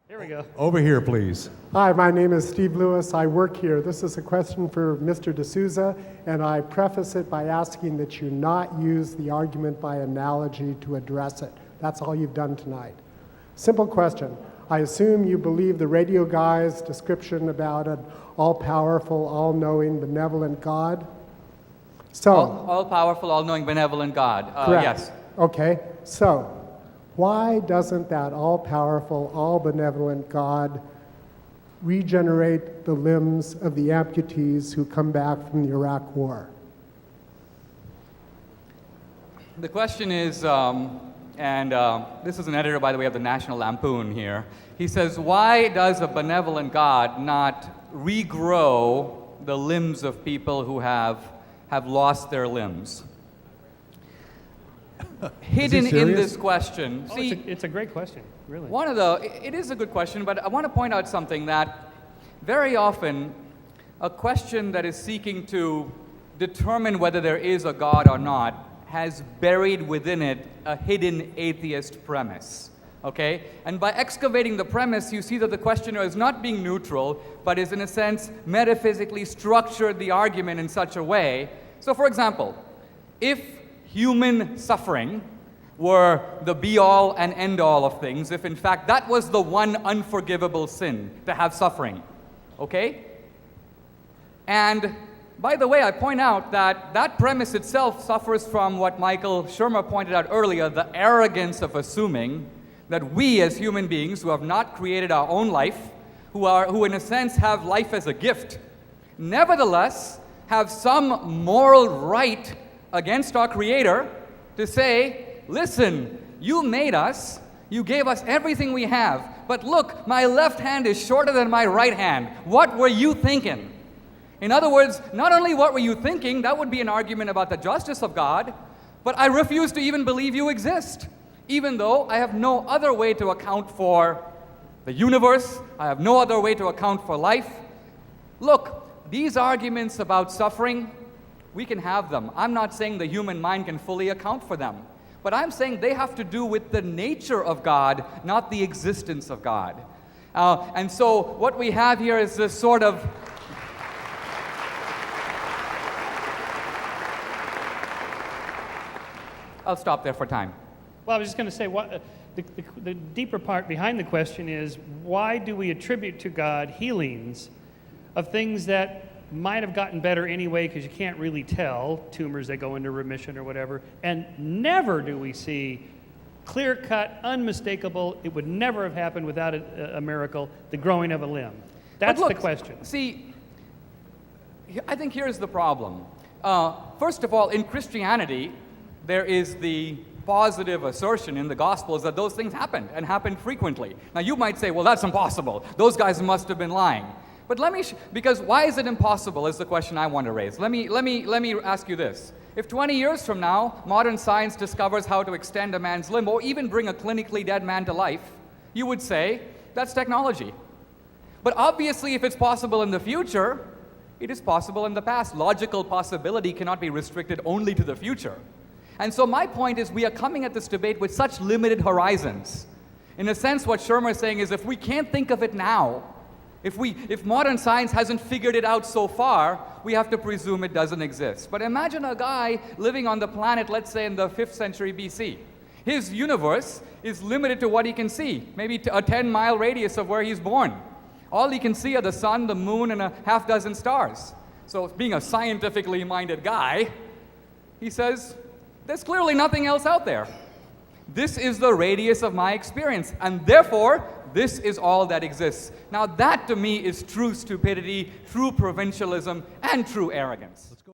Here we go. Over here, please. Hi, my name is Steve Lewis. I work here. This is a question for Mr. Dsouza, and I preface it by asking that you not use the argument by analogy to address it. That's all you've done tonight. Simple question. I assume you believe the radio guy's description about an all-powerful, all-knowing, benevolent God? So, All-powerful, all-knowing, benevolent God. correct. Yes. Okay, so why doesn't that all-powerful, all-benevolent God regenerate the limbs of the amputees who come back from the Iraq War? The question is, this is an editor, by the way, of the National Lampoon here. He says, why does a benevolent God not regrow the limbs of people who have lost their limbs? Hidden in this question, It's a great question, really. it is a good question, but I want to point out something that very often a question that is seeking to determine whether there is a God or not has buried within it a hidden atheist premise, okay? And by excavating the premise, you see that the questioner is not being neutral, but is in a sense metaphysically structured the argument in such a way. So for example, if human suffering were the be-all and end-all of things, if in fact that was the one unforgivable sin, to have suffering, okay? And by the way, I point out that that premise itself suffers from what Michael Shermer pointed out earlier, the arrogance of assuming that we as human beings who have not created our own life, who in a sense have life as a gift, nevertheless have some moral right against our Creator to say, listen, you made us, you gave us everything we have, but look, my left hand is shorter than my right hand. What were you thinking? In other words, not only what were you thinking, that would be an argument about the justice of God, but I refuse to even believe you exist, even though I have no other way to account for the universe, I have no other way to account for life. Look, these arguments about suffering, we can have them. I'm not saying the human mind can fully account for them, but I'm saying they have to do with the nature of God, not the existence of God. And so what we have here is this sort of I'll stop there for time. Well, I was just going to say, the deeper part behind the question is, why do we attribute to God healings of things that might have gotten better anyway, because you can't really tell, tumors that go into remission or whatever, and never do we see clear-cut, unmistakable, it would never have happened without a miracle, the growing of a limb. That's the question. See, I think here's the problem. First of all, in Christianity, there is the positive assertion in the Gospels that those things happened and happened frequently. Now you might say, well, that's impossible. Those guys must have been lying. But because why is it impossible is the question I want to raise. Let me ask you this. If 20 years from now, modern science discovers how to extend a man's limb or even bring a clinically dead man to life, you would say, that's technology. But obviously, if it's possible in the future, it is possible in the past. Logical possibility cannot be restricted only to the future. And so my point is we are coming at this debate with such limited horizons. In a sense, what Shermer is saying is if we can't think of it now, if modern science hasn't figured it out so far, we have to presume it doesn't exist. But imagine a guy living on the planet, let's say in the 5th century BC. His universe is limited to what he can see, maybe a 10-mile radius of where he's born. All he can see are the sun, the moon, and a half dozen stars. So being a scientifically minded guy, he says, there's clearly nothing else out there. This is the radius of my experience, and therefore, this is all that exists. Now that to me is true stupidity, true provincialism, and true arrogance.